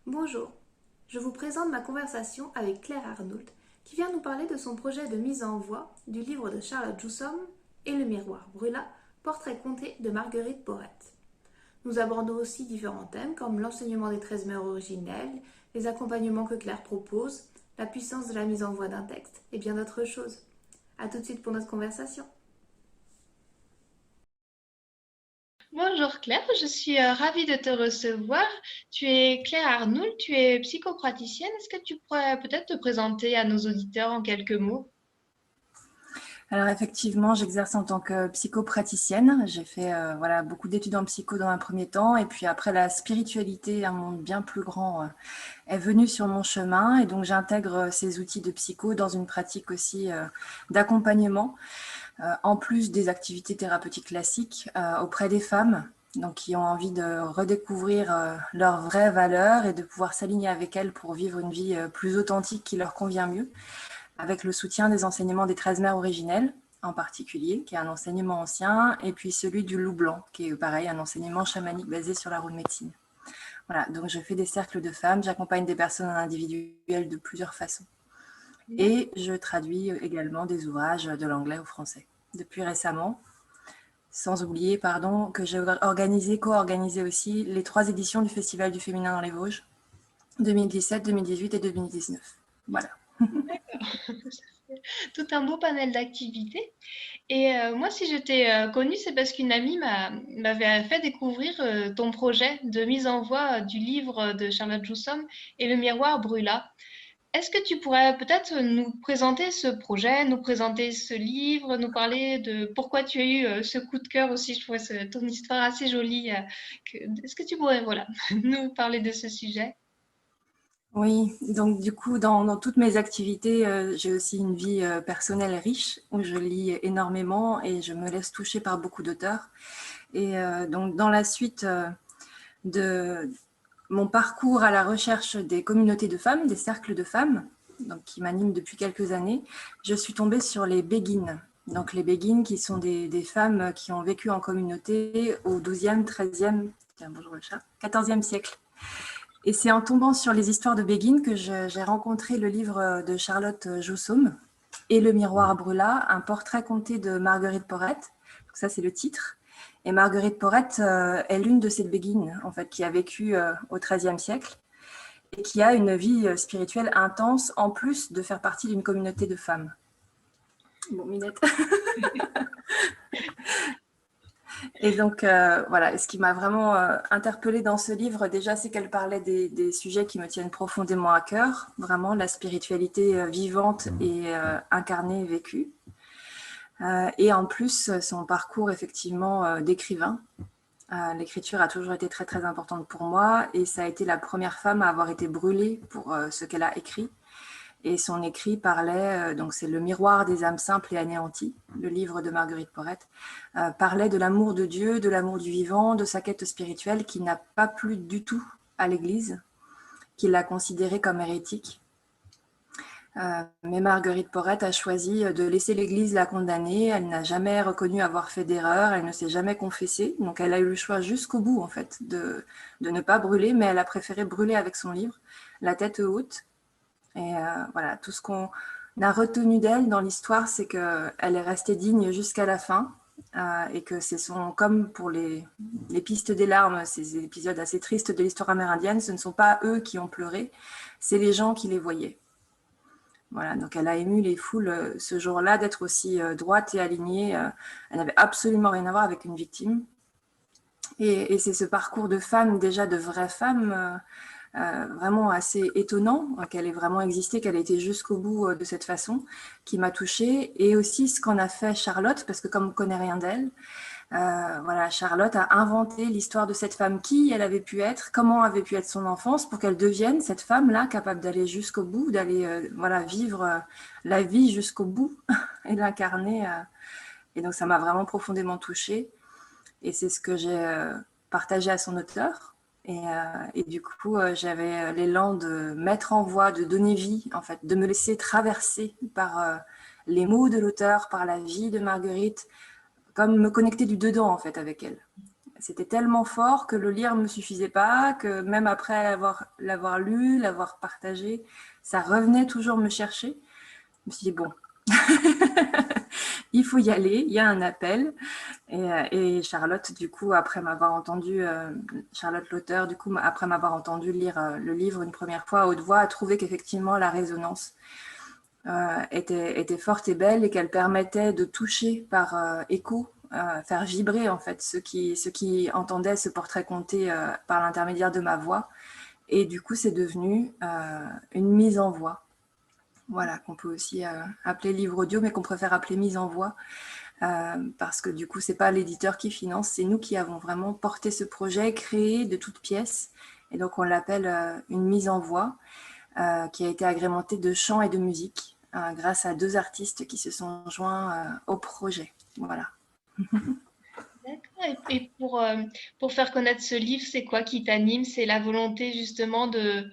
Bonjour, je vous présente ma conversation avec Claire Arnoult qui vient nous parler de son projet de mise en voix du livre de Charlotte Joussom et Le miroir brûla, portrait conté de Marguerite Porrette. Nous abordons aussi différents thèmes comme l'enseignement des 13 mères originelles, les accompagnements que Claire propose, la puissance de la mise en voix d'un texte et bien d'autres choses. A tout de suite pour notre conversation. Bonjour Claire, je suis ravie de te recevoir. Tu es Claire Arnoult, tu es psychopraticienne. Est-ce que tu pourrais peut-être te présenter à nos auditeurs en quelques mots? Alors effectivement, j'exerce en tant que psychopraticienne. J'ai fait voilà, beaucoup d'études en psycho dans un premier temps, et puis après la spiritualité, un monde bien plus grand, est venue sur mon chemin, et donc j'intègre ces outils de psycho dans une pratique aussi d'accompagnement, en plus des activités thérapeutiques classiques auprès des femmes, donc qui ont envie de redécouvrir leurs vraies valeurs et de pouvoir s'aligner avec elles pour vivre une vie plus authentique qui leur convient mieux, avec le soutien des enseignements des 13 mères originelles, en particulier, qui est un enseignement ancien, et puis celui du loup blanc, qui est pareil, un enseignement chamanique basé sur la roue de médecine. Voilà, donc je fais des cercles de femmes, j'accompagne des personnes individuelles de plusieurs façons. Et je traduis également des ouvrages de l'anglais au français. Depuis récemment, sans oublier, pardon, que j'ai co-organisé aussi les 3 éditions du Festival du féminin dans les Vosges, 2017, 2018 et 2019. Voilà. Tout un beau panel d'activités. Et moi, si je t'ai connue, c'est parce qu'une amie m'avait fait découvrir ton projet de mise en voix du livre de Charlotte Joussom et Le miroir brûla. Est-ce que tu pourrais peut-être nous présenter ce projet, nous présenter ce livre, nous parler de pourquoi tu as eu ce coup de cœur aussi? Je trouvais ton histoire assez jolie. Est-ce que tu pourrais, voilà, nous parler de ce sujet? Oui, donc du coup, dans toutes mes activités, j'ai aussi une vie personnelle riche où je lis énormément et je me laisse toucher par beaucoup d'auteurs. Et donc, dans la suite de mon parcours à la recherche des communautés de femmes, des cercles de femmes, donc, qui m'animent depuis quelques années, je suis tombée sur les béguines. Donc les béguines qui sont des femmes qui ont vécu en communauté au 12e, 13e, tiens, bonjour le chat, 14e siècle. Et c'est en tombant sur les histoires de Béguine que j'ai rencontré le livre de Charlotte Joussom et Le miroir brûla, un portrait conté de Marguerite Porrette. Donc ça, c'est le titre. Et Marguerite Porrette est l'une de ces Béguines, en fait, qui a vécu au XIIIe siècle et qui a une vie spirituelle intense, en plus de faire partie d'une communauté de femmes. Bon, Minette. Et donc, voilà, ce qui m'a vraiment interpellée dans ce livre, déjà, c'est qu'elle parlait des sujets qui me tiennent profondément à cœur, vraiment la spiritualité vivante et incarnée et vécue. Et en plus, son parcours, effectivement, d'écrivain. L'écriture a toujours été très, très importante pour moi, et ça a été la première femme à avoir été brûlée pour ce qu'elle a écrit. Et son écrit parlait, donc c'est Le miroir des âmes simples et anéanties, le livre de Marguerite Porrette, parlait de l'amour de Dieu, de l'amour du vivant, de sa quête spirituelle qui n'a pas plu du tout à l'Église, qui l'a considérée comme hérétique. Mais Marguerite Porrette a choisi de laisser l'Église la condamner. Elle n'a jamais reconnu avoir fait d'erreur, elle ne s'est jamais confessée. Donc elle a eu le choix jusqu'au bout, en fait, de ne pas brûler, mais elle a préféré brûler avec son livre, la tête haute. Et voilà, tout ce qu'on a retenu d'elle dans l'histoire, c'est qu'elle est restée digne jusqu'à la fin, et que c'est comme pour les pistes des larmes, ces épisodes assez tristes de l'histoire amérindienne, ce ne sont pas eux qui ont pleuré, c'est les gens qui les voyaient. Voilà, donc elle a ému les foules ce jour-là d'être aussi droite et alignée. Elle n'avait absolument rien à voir avec une victime. Et c'est ce parcours de femme, déjà de vraie femme, vraiment assez étonnant qu'elle ait vraiment existé, qu'elle ait été jusqu'au bout de cette façon, qui m'a touchée. Et aussi ce qu'en a fait Charlotte, parce que comme on ne connaît rien d'elle, voilà, Charlotte a inventé l'histoire de cette femme, qui elle avait pu être, comment avait pu être son enfance, pour qu'elle devienne cette femme-là, capable d'aller jusqu'au bout, d'aller voilà, vivre la vie jusqu'au bout et l'incarner. Et donc ça m'a vraiment profondément touchée. Et c'est ce que j'ai partagé à son auteur. Et du coup, j'avais l'élan de mettre en voix, de donner vie, en fait, de me laisser traverser par les mots de l'auteur, par la vie de Marguerite, comme me connecter du dedans, en fait, avec elle. c'était tellement fort que le lire ne me suffisait pas, que même après l'avoir lu, l'avoir partagé, ça revenait toujours me chercher. Je me suis dit, bon, il faut y aller, il y a un appel. Et Charlotte, du coup, après m'avoir entendu, Charlotte l'auteur, du coup, après m'avoir entendu lire le livre une première fois à haute voix, a trouvé qu'effectivement la résonance était forte et belle et qu'elle permettait de toucher par écho, faire vibrer en fait ceux qui entendaient ce portrait conté par l'intermédiaire de ma voix. Et du coup, c'est devenu une mise en voix. Voilà, qu'on peut aussi appeler livre audio, mais qu'on préfère appeler mise en voix. Parce que du coup, c'est pas l'éditeur qui finance, c'est nous qui avons vraiment porté ce projet, créé de toutes pièces. Et donc, on l'appelle une mise en voix, qui a été agrémentée de chant et de musique, grâce à 2 artistes qui se sont joints au projet. Voilà. D'accord. Et pour faire connaître ce livre, c'est quoi qui t'anime? C'est la volonté justement de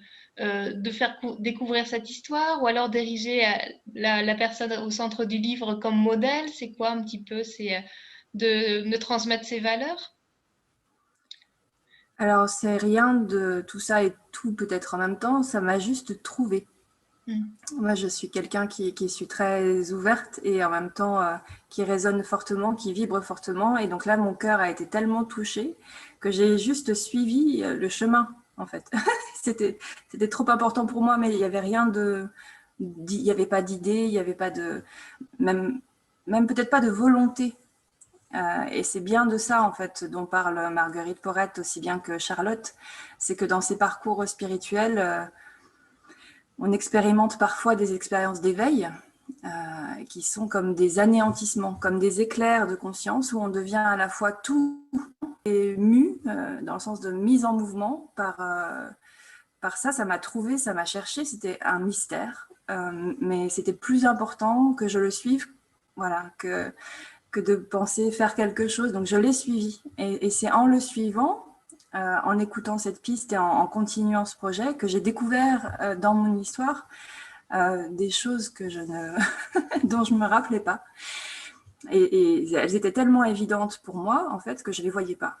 faire découvrir cette histoire ou alors d'ériger la personne au centre du livre comme modèle? C'est quoi un petit peu? C'est de transmettre ses valeurs? Alors, c'est rien de tout ça et tout peut-être en même temps, ça m'a juste trouvé. Moi, je suis quelqu'un qui suis très ouverte et en même temps qui résonne fortement, qui vibre fortement. Et donc là, mon cœur a été tellement touché que j'ai juste suivi le chemin, en fait. C'était trop important pour moi, mais il n'y avait rien il n'y avait pas d'idée, il n'y avait pas de, même peut-être pas de volonté. Et c'est bien de ça, en fait, dont parle Marguerite Porete aussi bien que Charlotte. C'est que dans ces parcours spirituels, on expérimente parfois des expériences d'éveil qui sont comme des anéantissements, comme des éclairs de conscience où on devient à la fois tout et mu, dans le sens de mise en mouvement par ça. Ça m'a trouvé, ça m'a cherché, c'était un mystère, mais c'était plus important que je le suive, voilà, que de penser faire quelque chose. Donc je l'ai suivi et c'est en le suivant, en écoutant cette piste et en continuant ce projet que j'ai découvert dans mon histoire des choses que dont je ne me rappelais pas. Et elles étaient tellement évidentes pour moi, en fait, que je ne les voyais pas,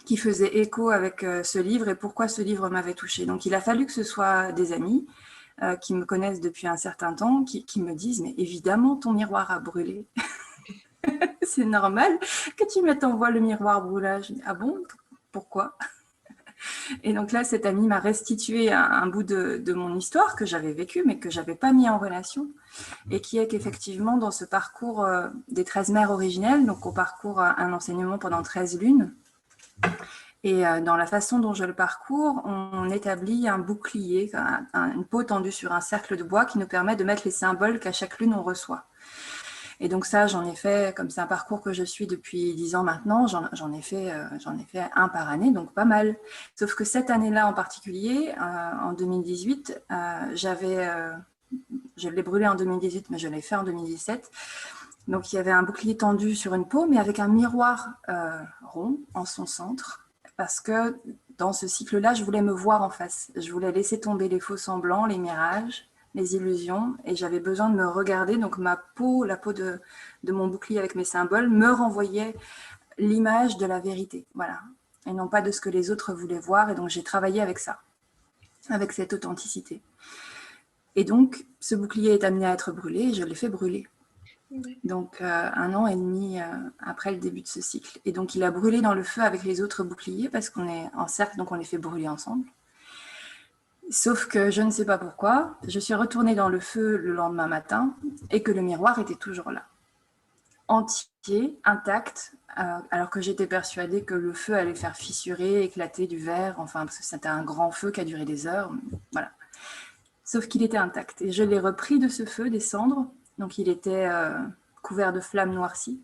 qui faisaient écho avec ce livre et pourquoi ce livre m'avait touchée. Donc il a fallu que ce soit des amis qui me connaissent depuis un certain temps, qui me disent « mais évidemment, ton miroir a brûlé ». C'est normal que tu mettes en voie le miroir brûlage. Ah bon? Pourquoi? Et donc là, cet ami m'a restitué un bout de mon histoire que j'avais vécu, mais que je n'avais pas mis en relation. Et qui est qu'effectivement, dans ce parcours des 13 mères originelles, donc on parcourt un enseignement pendant 13 lunes, et dans la façon dont je le parcours, on établit un bouclier, une peau tendue sur un cercle de bois qui nous permet de mettre les symboles qu'à chaque lune on reçoit. Et donc ça, j'en ai fait, comme c'est un parcours que je suis depuis 10 ans maintenant, j'en ai fait un par année, donc pas mal. Sauf que cette année-là en particulier, en 2018, je l'ai brûlé en 2018, mais je l'ai fait en 2017. Donc il y avait un bouclier tendu sur une peau, mais avec un miroir rond en son centre, parce que dans ce cycle-là, je voulais me voir en face. Je voulais laisser tomber les faux semblants, les mirages, les illusions, et j'avais besoin de me regarder. Donc ma peau, la peau de mon bouclier avec mes symboles, me renvoyait l'image de la vérité, voilà, et non pas de ce que les autres voulaient voir. Et donc j'ai travaillé avec ça, avec cette authenticité. Et donc ce bouclier est amené à être brûlé, et je l'ai fait brûler. Donc 1 an et demi après le début de ce cycle. Et donc il a brûlé dans le feu avec les autres boucliers, parce qu'on est en cercle, donc on les fait brûler ensemble. Sauf que je ne sais pas pourquoi, je suis retournée dans le feu le lendemain matin et que le miroir était toujours là, entier, intact, alors que j'étais persuadée que le feu allait faire fissurer, éclater du verre, enfin parce que c'était un grand feu qui a duré des heures, voilà. Sauf qu'il était intact et je l'ai repris de ce feu, des cendres, donc il était couvert de flammes noircies,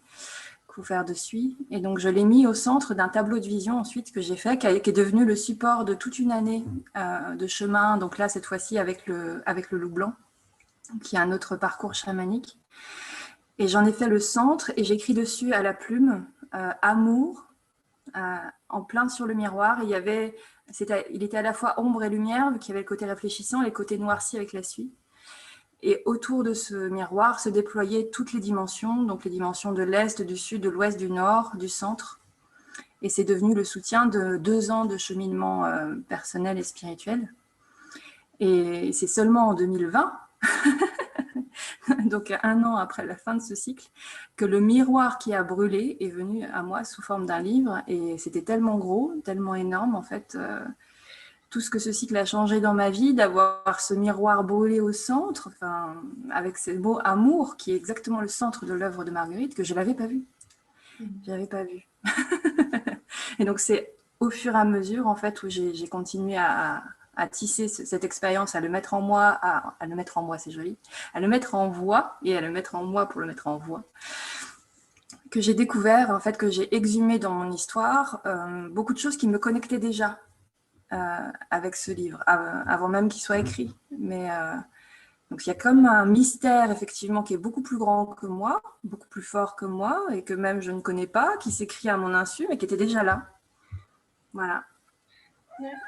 couvert de suie. Et donc, je l'ai mis au centre d'un tableau de vision ensuite que j'ai fait, qui est devenu le support de toute une année de chemin. Donc là, cette fois-ci, avec le loup blanc, qui est un autre parcours chamanique. Et j'en ai fait le centre et j'écris dessus à la plume amour, en plein sur le miroir. Il était à la fois ombre et lumière, vu qu'il y avait le côté réfléchissant et le côté noirci avec la suie. Et autour de ce miroir se déployaient toutes les dimensions, donc les dimensions de l'Est, du Sud, de l'Ouest, du Nord, du Centre. Et c'est devenu le soutien de 2 ans de cheminement personnel et spirituel. Et c'est seulement en 2020, donc 1 an après la fin de ce cycle, que le miroir qui a brûlé est venu à moi sous forme d'un livre. Et c'était tellement gros, tellement énorme, en fait, tout ce que ce cycle a changé dans ma vie, d'avoir ce miroir brûlé au centre, enfin, avec ce beau amour qui est exactement le centre de l'œuvre de Marguerite, que je ne l'avais pas vu. Je l'avais pas vu. Et donc, c'est au fur et à mesure, en fait, où j'ai continué à tisser cette expérience, à le mettre en moi, à le mettre en moi, c'est joli, à le mettre en voix et à le mettre en moi pour le mettre en voix, que j'ai découvert, en fait, que j'ai exhumé dans mon histoire beaucoup de choses qui me connectaient déjà avec ce livre, avant même qu'il soit écrit. Mais donc il y a comme un mystère, effectivement, qui est beaucoup plus grand que moi, beaucoup plus fort que moi, et que même je ne connais pas, qui s'écrit à mon insu, mais qui était déjà là. Voilà.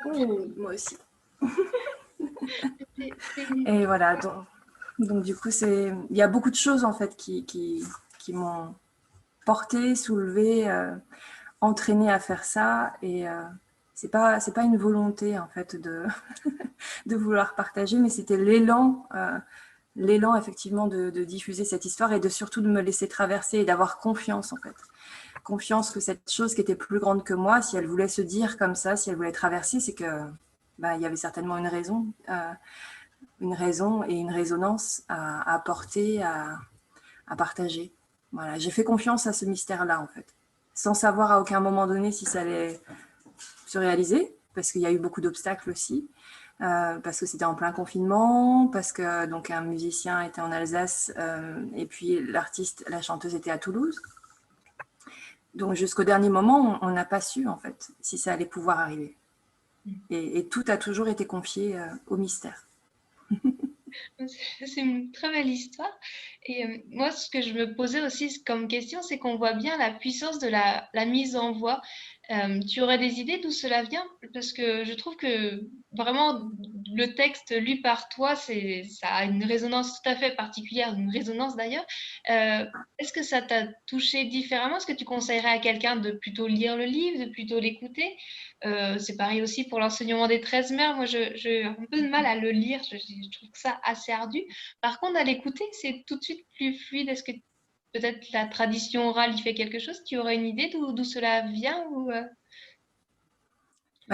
Oh, moi aussi. Et voilà, donc du coup, il y a beaucoup de choses, en fait, qui m'ont porté, soulevé, entraîné à faire ça. Et c'est pas une volonté, en fait, de vouloir partager, mais c'était l'élan effectivement de diffuser cette histoire et surtout de me laisser traverser et d'avoir confiance, en fait. Confiance que cette chose qui était plus grande que moi, si elle voulait se dire comme ça, si elle voulait traverser, c'est que il y avait certainement une raison et une résonance à apporter, à partager. Voilà, j'ai fait confiance à ce mystère-là, en fait, sans savoir à aucun moment donné si ça allait se réaliser, parce qu'il y a eu beaucoup d'obstacles aussi, parce que c'était en plein confinement, parce que donc un musicien était en Alsace et puis l'artiste, la chanteuse était à Toulouse. Donc jusqu'au dernier moment, on n'a pas su, en fait, si ça allait pouvoir arriver. Et tout a toujours été confié au mystère. C'est une très belle histoire. Et moi, ce que je me posais aussi comme question, c'est qu'on voit bien la puissance de la mise en voix. Tu aurais des idées d'où cela vient? Parce que je trouve que vraiment, le texte lu par toi, ça a une résonance tout à fait particulière, une résonance d'ailleurs. Euh, Est-ce que ça t'a touché différemment? Est-ce que tu conseillerais à quelqu'un de plutôt lire le livre, de plutôt l'écouter? C'est pareil aussi pour l'enseignement des 13 mers. Moi, j'ai un peu de mal à le lire. Je trouve ça assez ardu. Par contre, à l'écouter, c'est tout de suite plus fluide. Est-ce que peut-être la tradition orale y fait quelque chose? Tu aurais une idée d'où cela vient ou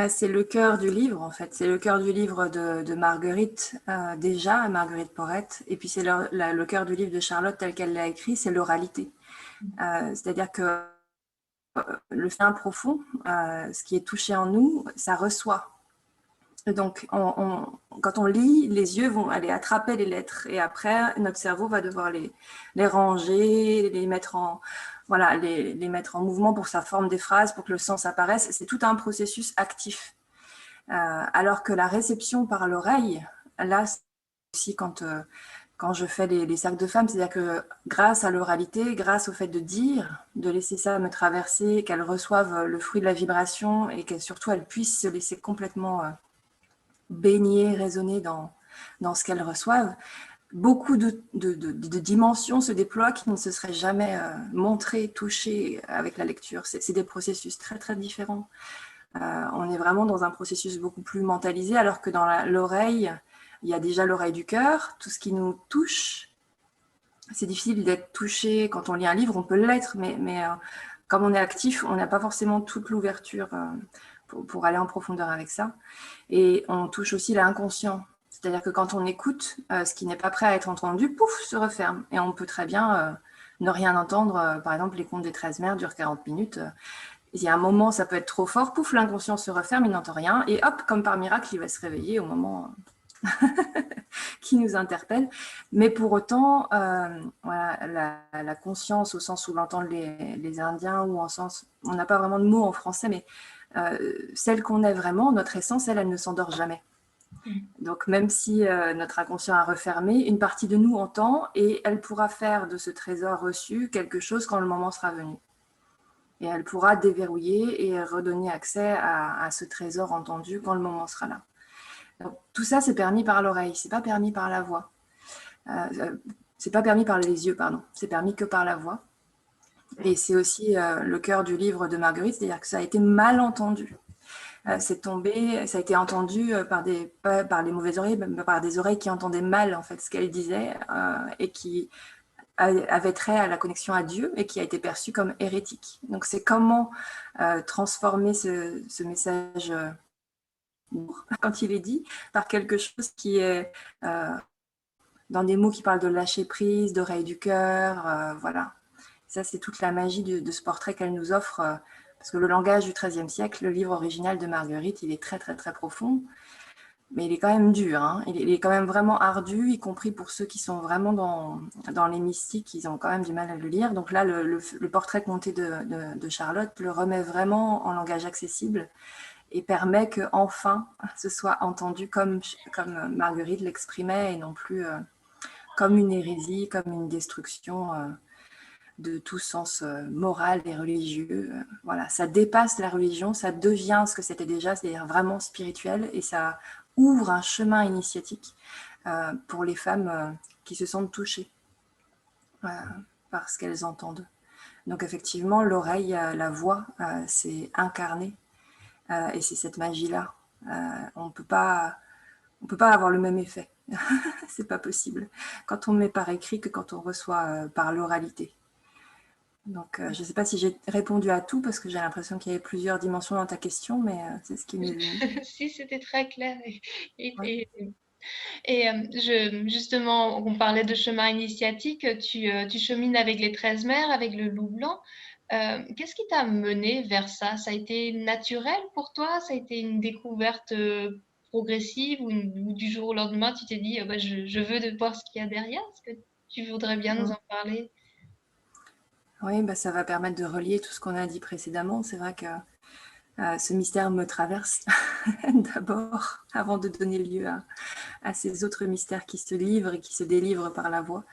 C'est le cœur du livre, en fait. C'est le cœur du livre de Marguerite, déjà, Marguerite Porrette. Et puis c'est le cœur du livre de Charlotte tel qu'elle l'a écrit, c'est l'oralité. C'est-à-dire que le fin profond, ce qui est touché en nous, ça reçoit. Et donc, quand on lit, les yeux vont aller attraper les lettres et après, notre cerveau va devoir les ranger, les mettre les mettre en mouvement pour que ça forme des phrases, pour que le sens apparaisse. C'est tout un processus actif. Alors que la réception par l'oreille, là, c'est aussi quand je fais les cercles de femmes, c'est-à-dire que grâce à l'oralité, grâce au fait de dire, de laisser ça me traverser, qu'elles reçoivent le fruit de la vibration et qu'elles surtout elles puissent se laisser complètement baigner, résonner dans ce qu'elles reçoivent, beaucoup de dimensions se déploient qui ne se seraient jamais montrées, touchées avec la lecture. C'est des processus très, très différents. On est vraiment dans un processus beaucoup plus mentalisé, alors que dans l'oreille, il y a déjà l'oreille du cœur, tout ce qui nous touche. C'est difficile d'être touché quand on lit un livre, on peut l'être, mais comme on est actif, on n'a pas forcément toute l'ouverture pour aller en profondeur avec ça. Et on touche aussi l'inconscient. C'est-à-dire que quand on écoute, ce qui n'est pas prêt à être entendu, pouf, se referme. Et on peut très bien ne rien entendre. Par exemple, les contes des 13 mers durent 40 minutes. Il y a un moment, ça peut être trop fort, pouf, l'inconscient se referme, il n'entend rien. Et hop, comme par miracle, il va se réveiller au moment qui nous interpelle. Mais pour autant, voilà, la conscience, au sens où l'entendent les Indiens, ou en sens, on n'a pas vraiment de mots en français, mais celle qu'on est vraiment, notre essence, elle ne s'endort jamais. Donc même si notre inconscient a refermé, une partie de nous entend et elle pourra faire de ce trésor reçu quelque chose quand le moment sera venu. Et elle pourra déverrouiller et redonner accès à ce trésor entendu quand le moment sera là. Donc, tout ça, c'est permis par l'oreille, c'est pas permis par la voix. C'est pas permis par les yeux, pardon. C'est permis que par la voix. Et c'est aussi le cœur du livre de Marguerite, c'est-à-dire que ça a été mal entendu. C'est tombé, ça a été entendu pas par les mauvaises oreilles, mais par des oreilles qui entendaient mal en fait ce qu'elle disait et qui avait trait à la connexion à Dieu et qui a été perçu comme hérétique. Donc c'est comment transformer ce message quand il est dit par quelque chose qui est dans des mots qui parlent de lâcher prise, d'oreille du cœur, voilà. Ça, c'est toute la magie de ce portrait qu'elle nous offre, parce que le langage du XIIIe siècle, le livre original de Marguerite, il est très, très, très profond, mais il est quand même dur, hein. Il est quand même vraiment ardu, y compris pour ceux qui sont vraiment dans les mystiques, ils ont quand même du mal à le lire. Donc là, le portrait compté de Charlotte le remet vraiment en langage accessible et permet qu'enfin, ce soit entendu comme Marguerite l'exprimait et non plus comme une hérésie, comme une destruction de tout sens moral et religieux. Voilà, ça dépasse la religion, ça devient ce que c'était déjà, c'est-à-dire vraiment spirituel, et ça ouvre un chemin initiatique pour les femmes qui se sentent touchées par ce qu'elles entendent. Donc effectivement, l'oreille, la voix, c'est incarné, et c'est cette magie-là. On peut pas avoir le même effet. C'est pas possible quand on met par écrit que quand on reçoit par l'oralité. Donc, je ne sais pas si j'ai répondu à tout parce que j'ai l'impression qu'il y avait plusieurs dimensions dans ta question, mais c'est ce qui m'est venu. Si, c'était très clair. Ouais. Justement, on parlait de chemin initiatique. Tu chemines avec les 13 mers, avec le loup blanc. Qu'est-ce qui t'a mené vers ça? Ça a été naturel pour toi? Ça a été une découverte progressive ou du jour au lendemain, tu t'es dit, bah, je veux de voir ce qu'il y a derrière? Est-ce que tu voudrais bien nous en parler? Oui, bah, ça va permettre de relier tout ce qu'on a dit précédemment. C'est vrai que ce mystère me traverse d'abord, avant de donner lieu à ces autres mystères qui se livrent et qui se délivrent par la voix.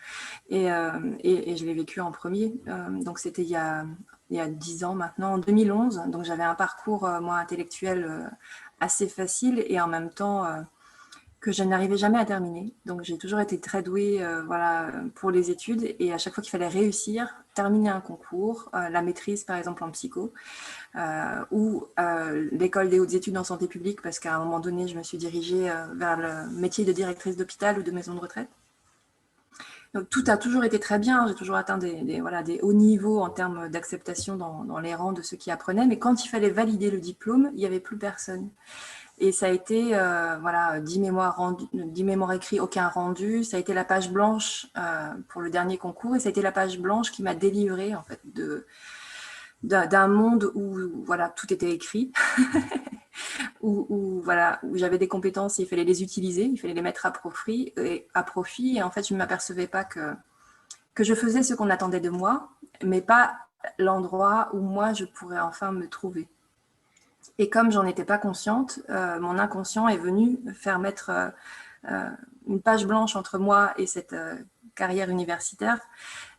Et je l'ai vécu en premier. Donc c'était il y a 10 ans maintenant, en 2011. Donc j'avais un parcours, moi, intellectuel assez facile et en même temps que je n'arrivais jamais à terminer. Donc j'ai toujours été très douée voilà, pour les études, et à chaque fois qu'il fallait réussir, terminer un concours, la maîtrise par exemple en psycho, ou l'école des hautes études en santé publique, parce qu'à un moment donné, je me suis dirigée vers le métier de directrice d'hôpital ou de maison de retraite. Donc, tout a toujours été très bien, j'ai toujours atteint des hauts niveaux en termes d'acceptation dans les rangs de ceux qui apprenaient, mais quand il fallait valider le diplôme, il n'y avait plus personne. Et ça a été voilà, 10 mémoires écrits, aucun rendu. Ça a été la page blanche pour le dernier concours, et ça a été la page blanche qui m'a délivrée en fait, d'un monde où voilà, tout était écrit, où j'avais des compétences et il fallait les utiliser, il fallait les mettre à profit. Et en fait, je ne m'apercevais pas que je faisais ce qu'on attendait de moi, mais pas l'endroit où moi, je pourrais enfin me trouver. Et comme j'en étais pas consciente, mon inconscient est venu faire mettre une page blanche entre moi et cette carrière universitaire.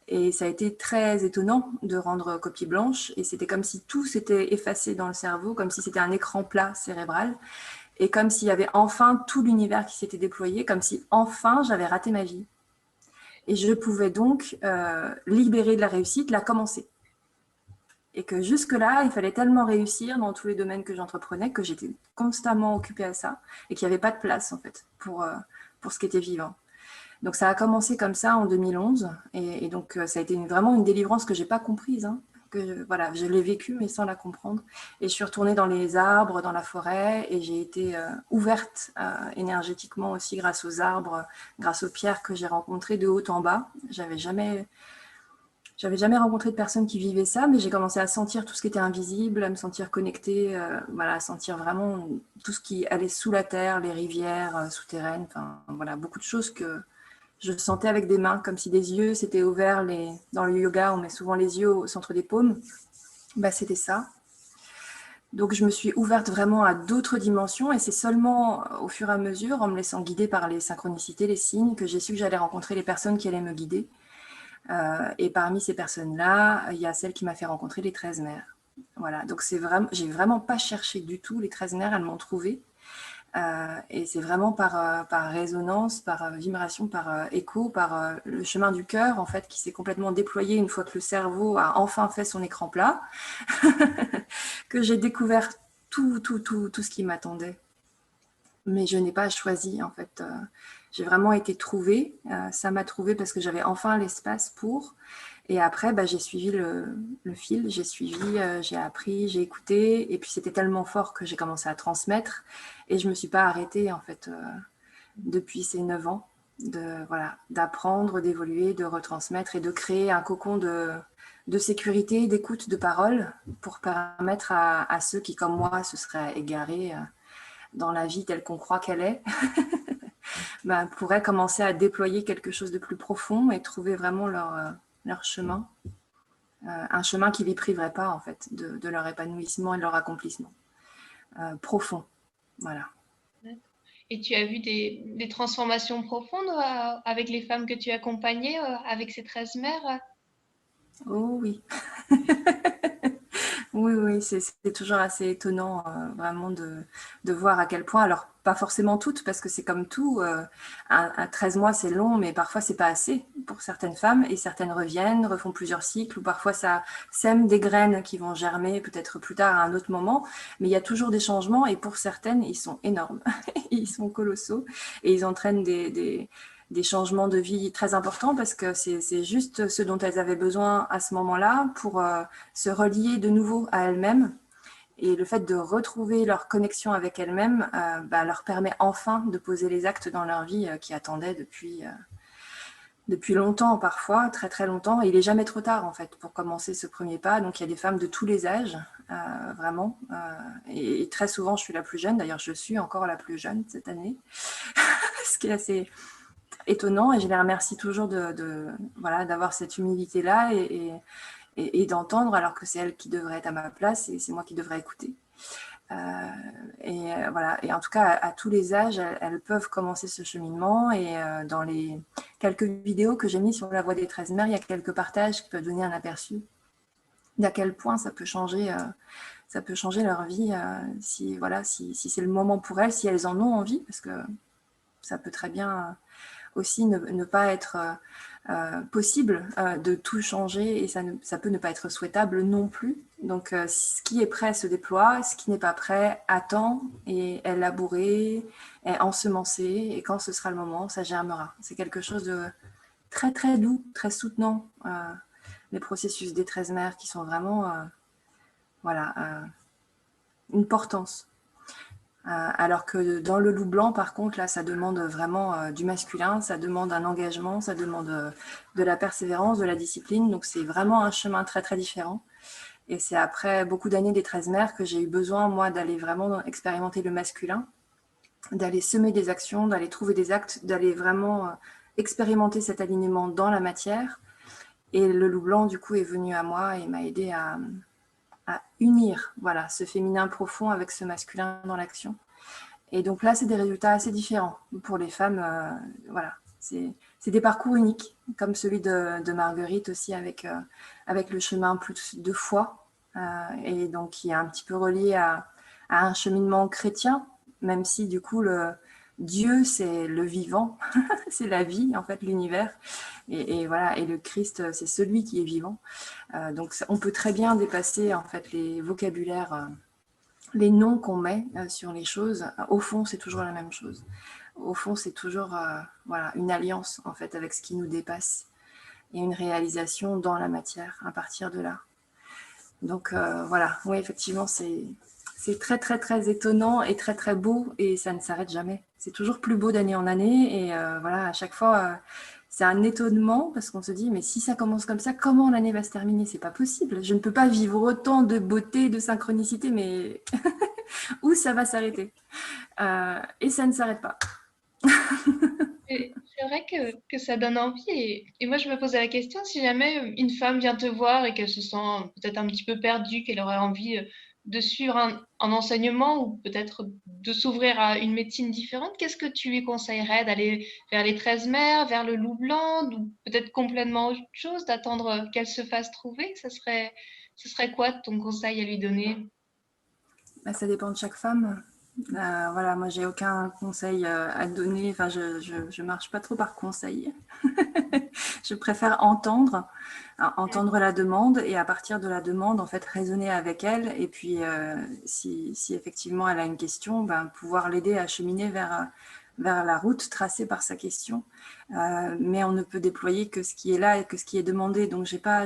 Et ça a été très étonnant de rendre copie blanche. Et c'était comme si tout s'était effacé dans le cerveau, comme si c'était un écran plat cérébral. Et comme s'il y avait enfin tout l'univers qui s'était déployé, comme si enfin j'avais raté ma vie. Et je pouvais donc libérer de la réussite, la commencer. Et que jusque-là, il fallait tellement réussir dans tous les domaines que j'entreprenais que j'étais constamment occupée à ça et qu'il n'y avait pas de place en fait pour ce qui était vivant. Donc ça a commencé comme ça en 2011 et donc ça a été vraiment une délivrance que je n'ai pas comprise. Hein, voilà, je l'ai vécue mais sans la comprendre. Et je suis retournée dans les arbres, dans la forêt, et j'ai été ouverte énergétiquement aussi grâce aux arbres, grâce aux pierres que j'ai rencontrées de haut en bas. J'avais jamais rencontré de personnes qui vivaient ça, mais j'ai commencé à sentir tout ce qui était invisible, à me sentir connectée, voilà, à sentir vraiment tout ce qui allait sous la terre, les rivières souterraines, enfin voilà, beaucoup de choses que je sentais avec des mains, comme si des yeux s'étaient ouverts. Dans le yoga, on met souvent les yeux au centre des paumes. Bah, c'était ça. Donc je me suis ouverte vraiment à d'autres dimensions, et c'est seulement au fur et à mesure, en me laissant guider par les synchronicités, les signes, que j'ai su que j'allais rencontrer les personnes qui allaient me guider. Et parmi ces personnes-là, il y a celle qui m'a fait rencontrer les 13 mères. Voilà, donc j'ai vraiment pas cherché du tout les 13 mères, elles m'ont trouvée. Et c'est vraiment par résonance, par vibration, par écho, par le chemin du cœur, en fait, qui s'est complètement déployé une fois que le cerveau a enfin fait son écran plat, que j'ai découvert tout ce qui m'attendait. Mais je n'ai pas choisi, en fait. J'ai vraiment été trouvée. Ça m'a trouvée parce que j'avais enfin l'espace pour. Et après, bah, j'ai suivi le fil, j'ai suivi, j'ai appris, j'ai écouté. Et puis, c'était tellement fort que j'ai commencé à transmettre. Et je ne me suis pas arrêtée, en fait, depuis ces 9 ans, voilà, d'apprendre, d'évoluer, de retransmettre et de créer un cocon de sécurité, d'écoute, de parole pour permettre à ceux qui, comme moi, se seraient égarés dans la vie telle qu'on croit qu'elle est, bah, pourraient commencer à déployer quelque chose de plus profond et trouver vraiment leur chemin. Un chemin qui ne les priverait pas, en fait, de leur épanouissement et de leur accomplissement profond. Voilà. Et tu as vu des transformations profondes avec les femmes que tu accompagnais, avec ces 13 mères? Oh oui. Oui, c'est toujours assez étonnant vraiment de voir à quel point, alors pas forcément toutes, parce que c'est comme tout, à 13 mois c'est long, mais parfois c'est pas assez pour certaines femmes, et certaines reviennent, refont plusieurs cycles, ou parfois ça sème des graines qui vont germer peut-être plus tard à un autre moment, mais il y a toujours des changements, et pour certaines, ils sont énormes, ils sont colossaux, et ils entraînent des changements de vie très importants parce que c'est juste ce dont elles avaient besoin à ce moment-là pour se relier de nouveau à elles-mêmes. Et le fait de retrouver leur connexion avec elles-mêmes bah, leur permet enfin de poser les actes dans leur vie qui attendaient depuis longtemps, parfois, très très longtemps. Et il n'est jamais trop tard en fait pour commencer ce premier pas. Donc il y a des femmes de tous les âges, vraiment. Et très souvent, je suis la plus jeune. D'ailleurs, je suis encore la plus jeune cette année. Ce qui est assez étonnant, et je les remercie toujours voilà, d'avoir cette humilité-là et d'entendre, alors que c'est elles qui devraient être à ma place et c'est moi qui devrais écouter. Voilà. Et en tout cas, à tous les âges, elles peuvent commencer ce cheminement. Et dans les quelques vidéos que j'ai mis sur la voie des 13 mères, il y a quelques partages qui peuvent donner un aperçu d'à quel point ça peut changer leur vie si c'est le moment pour elles, si elles en ont envie, parce que ça peut très bien aussi ne pas être possible de tout changer, et ça peut ne pas être souhaitable non plus. Donc ce qui est prêt se déploie, ce qui n'est pas prêt attend et est labouré, est ensemencé, et quand ce sera le moment, ça germera. C'est quelque chose de très très doux, très soutenant, les processus des 13 mères qui sont vraiment une portance. Alors que dans le loup blanc, par contre, là, ça demande vraiment du masculin, ça demande un engagement, ça demande de la persévérance, de la discipline. Donc, c'est vraiment un chemin très, très différent. Et c'est après beaucoup d'années des 13 mères que j'ai eu besoin, moi, d'aller vraiment expérimenter le masculin, d'aller semer des actions, d'aller trouver des actes, d'aller vraiment expérimenter cet alignement dans la matière. Et le loup blanc, du coup, est venu à moi et m'a aidé à unir ce féminin profond avec ce masculin dans l'action. Et donc là, c'est des résultats assez différents pour les femmes. C'est des parcours uniques, comme celui de Marguerite aussi, avec le chemin plus de foi, et donc qui est un petit peu relié à un cheminement chrétien, même si du coup, Dieu, c'est le vivant, c'est la vie, en fait, l'univers. Et le Christ, c'est celui qui est vivant. Donc, on peut très bien dépasser, en fait, les vocabulaires, les noms qu'on met sur les choses. Au fond, c'est toujours la même chose. Au fond, c'est toujours une alliance, en fait, avec ce qui nous dépasse et une réalisation dans la matière à partir de là. Donc, oui, effectivement, c'est très, très, très étonnant et très, très beau, et ça ne s'arrête jamais. C'est toujours plus beau d'année en année, et à chaque fois, c'est un étonnement parce qu'on se dit, mais si ça commence comme ça, comment l'année va se terminer? C'est pas possible. Je ne peux pas vivre autant de beauté, de synchronicité, mais où ça va s'arrêter? Et ça ne s'arrête pas. C'est vrai que ça donne envie. Et moi, je me posais la question, si jamais une femme vient te voir et qu'elle se sent peut-être un petit peu perdue, qu'elle aurait envie de suivre un enseignement ou peut-être de s'ouvrir à une médecine différente, qu'est-ce que tu lui conseillerais? D'aller vers les 13 mères, vers le loup blanc, ou peut-être complètement autre chose, d'attendre qu'elle se fasse trouver? Ce serait quoi ton conseil à lui donner? Ça dépend de chaque femme. Voilà, moi, j'ai aucun conseil à donner. Enfin, je marche pas trop par conseil. Je préfère entendre la demande et à partir de la demande, en fait, raisonner avec elle. Et puis, si effectivement elle a une question, ben, pouvoir l'aider à cheminer vers la route tracée par sa question. Mais on ne peut déployer que ce qui est là et que ce qui est demandé. Donc, j'ai pas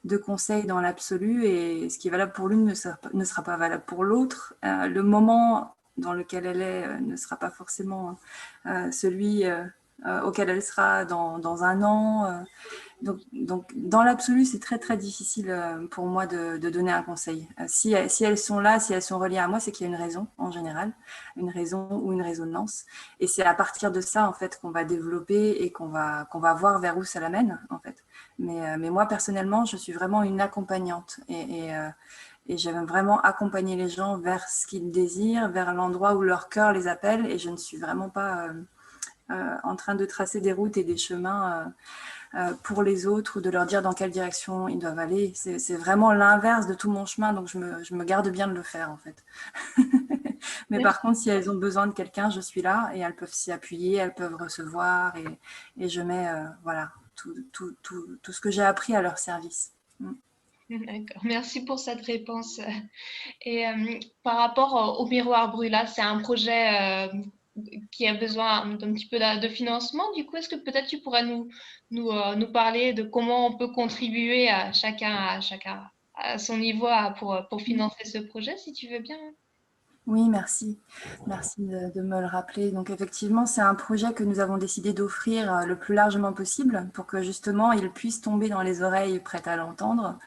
de conseils dans l'absolu et ce qui est valable pour l'une ne sera pas valable pour l'autre. Le moment dans lequel elle est ne sera pas forcément celui auquel elle sera dans un an. Donc, dans l'absolu, c'est très, très difficile pour moi de donner un conseil. Si elles sont là, si elles sont reliées à moi, c'est qu'il y a une raison, en général, une raison ou une résonance. Et c'est à partir de ça, en fait, qu'on va développer et qu'on va voir vers où ça l'amène, en fait. Mais moi, personnellement, je suis vraiment une accompagnante. Et j'aime vraiment accompagner les gens vers ce qu'ils désirent, vers l'endroit où leur cœur les appelle. Et je ne suis vraiment pas en train de tracer des routes et des chemins pour les autres ou de leur dire dans quelle direction ils doivent aller. C'est vraiment l'inverse de tout mon chemin, donc je me garde bien de le faire en fait. Mais par contre, si elles ont besoin de quelqu'un, je suis là et elles peuvent s'y appuyer, elles peuvent recevoir et je mets voilà, tout ce que j'ai appris à leur service. D'accord, merci pour cette réponse. Et par rapport au miroir brûlant, c'est un projet qui a besoin d'un petit peu de financement. Du coup, est-ce que peut-être tu pourrais nous parler de comment on peut contribuer à chacun à son niveau pour financer ce projet, si tu veux bien? Oui, merci. Merci de me le rappeler. Donc effectivement, c'est un projet que nous avons décidé d'offrir le plus largement possible pour que justement il puisse tomber dans les oreilles prêtes à l'entendre.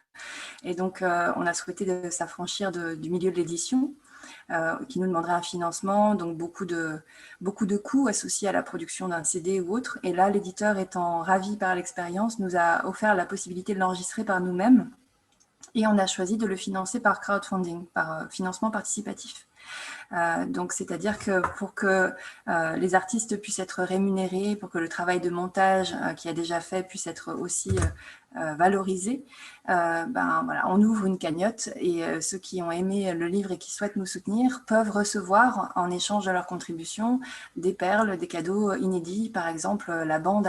Et donc, on a souhaité s'affranchir du milieu de l'édition, qui nous demanderait un financement, donc beaucoup de coûts associés à la production d'un CD ou autre. Et là, l'éditeur étant ravi par l'expérience, nous a offert la possibilité de l'enregistrer par nous-mêmes. Et on a choisi de le financer par crowdfunding, par financement participatif. Donc, c'est-à-dire que pour que les artistes puissent être rémunérés, pour que le travail de montage qui a déjà fait puisse être aussi valorisé, ben, voilà, on ouvre une cagnotte et ceux qui ont aimé le livre et qui souhaitent nous soutenir peuvent recevoir en échange de leur contribution des perles, des cadeaux inédits, par exemple la bande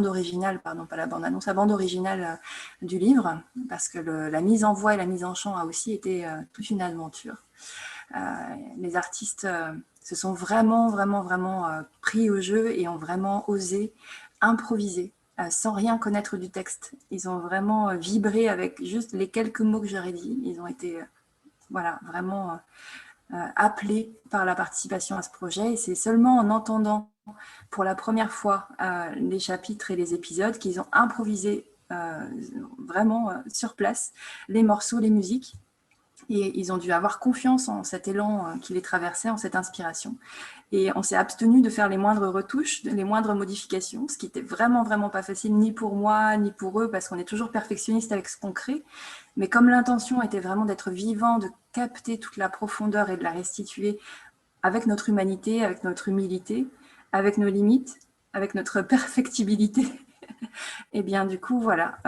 originale, pardon, pas la bande annonce, la bande originale du livre, parce que la mise en voix et la mise en chant a aussi été toute une aventure. Les artistes se sont vraiment pris au jeu et ont vraiment osé improviser sans rien connaître du texte. Ils ont vraiment vibré avec juste les quelques mots que j'aurais dit. Ils ont été voilà, vraiment appelés par la participation à ce projet. Et c'est seulement en entendant pour la première fois les chapitres et les épisodes qu'ils ont improvisé vraiment sur place les morceaux, les musiques. Et ils ont dû avoir confiance en cet élan qui les traversait, en cette inspiration. Et on s'est abstenu de faire les moindres retouches, les moindres modifications, ce qui était vraiment pas facile, ni pour moi, ni pour eux, parce qu'on est toujours perfectionniste avec ce qu'on crée. Mais comme l'intention était vraiment d'être vivant, de capter toute la profondeur et de la restituer avec notre humanité, avec notre humilité, avec nos limites, avec notre perfectibilité, et bien du coup, voilà,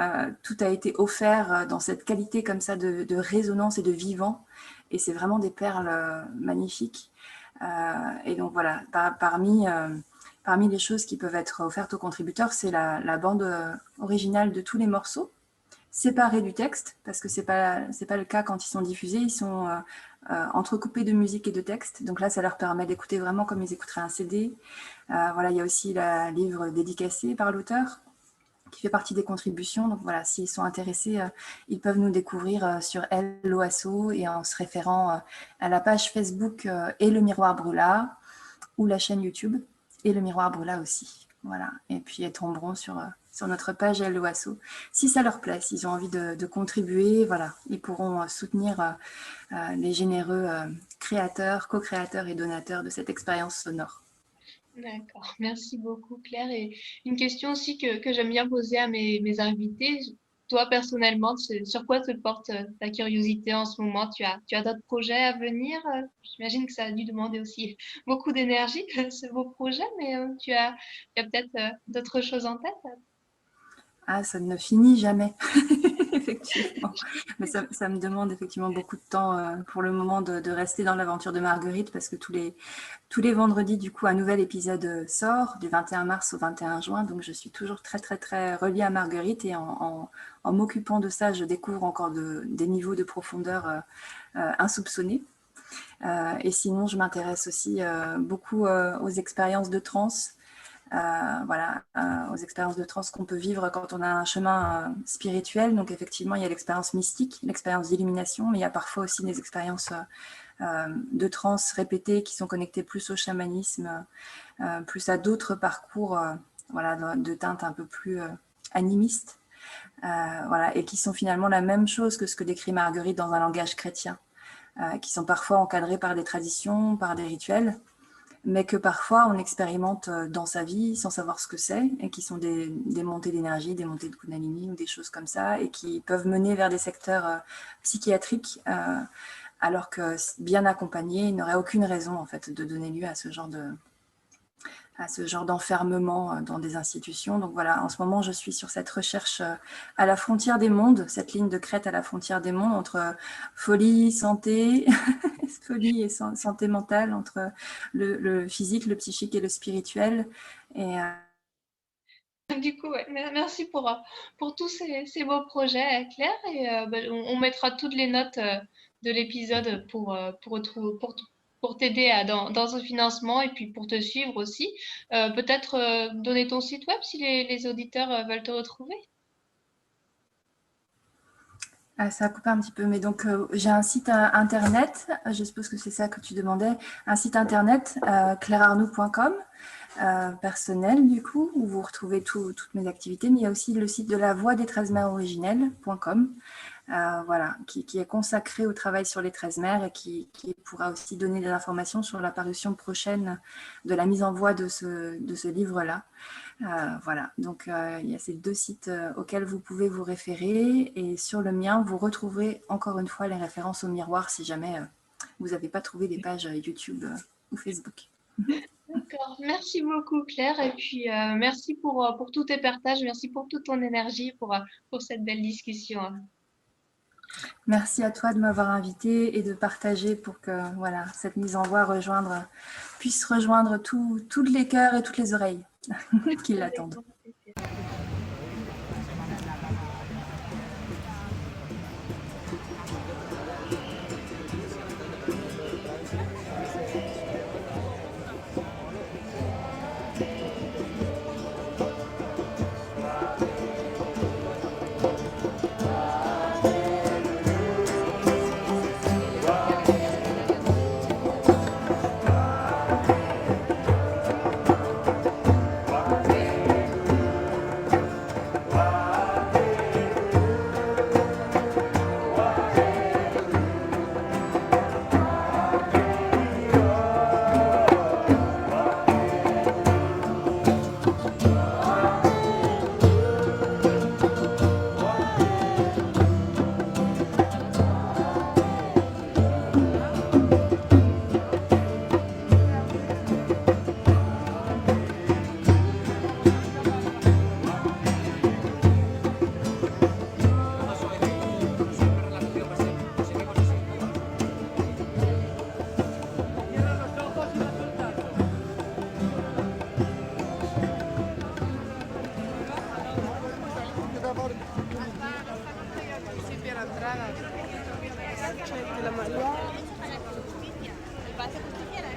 tout a été offert dans cette qualité comme ça de résonance et de vivant. Et c'est vraiment des perles magnifiques. Et donc voilà, parmi les choses qui peuvent être offertes aux contributeurs, c'est la bande originale de tous les morceaux, séparés du texte, parce que c'est pas le cas quand ils sont diffusés, ils sont entrecoupés de musique et de texte. Donc là, ça leur permet d'écouter vraiment comme ils écouteraient un CD. Voilà, il y a aussi le livre dédicacé par l'auteur, qui fait partie des contributions. Donc voilà, s'ils sont intéressés, ils peuvent nous découvrir sur LOASO et en se référant à la page Facebook et le Miroir Brûla ou la chaîne YouTube et le Miroir Brûla aussi. Voilà. Et puis ils tomberont sur notre page LOASO. Si ça leur plaît, s'ils ont envie de contribuer, voilà, ils pourront soutenir les généreux créateurs, co-créateurs et donateurs de cette expérience sonore. D'accord, merci beaucoup Claire. Et une question aussi que j'aime bien poser à mes invités. Toi, personnellement, sur quoi te porte ta curiosité en ce moment? Tu as d'autres projets à venir? J'imagine que ça a dû demander aussi beaucoup d'énergie, ce beau projet, mais tu as peut-être d'autres choses en tête? Ah, ça ne finit jamais. effectivement. Mais ça me demande effectivement beaucoup de temps pour le moment de rester dans l'aventure de Marguerite, parce que tous les vendredis, du coup, un nouvel épisode sort du 21 mars au 21 juin. Donc, je suis toujours très, très, très reliée à Marguerite, et en m'occupant de ça, je découvre encore des niveaux de profondeur insoupçonnés. Et sinon, je m'intéresse aussi beaucoup aux expériences de transe. Aux expériences de transe qu'on peut vivre quand on a un chemin spirituel. Donc effectivement, il y a l'expérience mystique, l'expérience d'illumination, mais il y a parfois aussi des expériences de transe répétées qui sont connectées plus au chamanisme, plus à d'autres parcours de teinte un peu plus animiste, et qui sont finalement la même chose que ce que décrit Marguerite dans un langage chrétien, qui sont parfois encadrés par des traditions, par des rituels, mais que parfois on expérimente dans sa vie sans savoir ce que c'est, et qui sont des montées d'énergie, des montées de Kundalini ou des choses comme ça, et qui peuvent mener vers des secteurs psychiatriques, alors que bien accompagnés, il n'aurait aucune raison en fait de donner lieu à ce genre d'enfermement dans des institutions. Donc voilà, en ce moment, je suis sur cette recherche à la frontière des mondes, cette ligne de crête à la frontière des mondes, entre folie, santé, folie et santé mentale, entre le physique, le psychique et le spirituel. Et Du coup, ouais, merci pour tous ces beaux projets, Claire. Et on mettra toutes les notes de l'épisode pour t'aider dans ce financement, et puis pour te suivre aussi. Peut-être donner ton site web si les auditeurs veulent te retrouver. ça a coupé un petit peu, mais donc j'ai un site internet, je suppose que c'est ça que tu demandais, un site internet, clairearnoux.com, personnel du coup, où vous retrouvez toutes mes activités, mais il y a aussi le site de la voix des 13 mères originelles.com, qui est consacré au travail sur les 13 mères, et qui pourra aussi donner des informations sur la parution prochaine de la mise en voie de ce livre-là. Donc il y a ces deux sites auxquels vous pouvez vous référer, et sur le mien, vous retrouverez encore une fois les références au miroir si jamais vous n'avez pas trouvé des pages YouTube ou Facebook. D'accord, merci beaucoup Claire, et puis merci pour tous tes partages, merci pour toute ton énergie, pour cette belle discussion. Merci à toi de m'avoir invitée et de partager pour que cette mise en voie puisse rejoindre tous les cœurs et toutes les oreilles qui l'attendent. La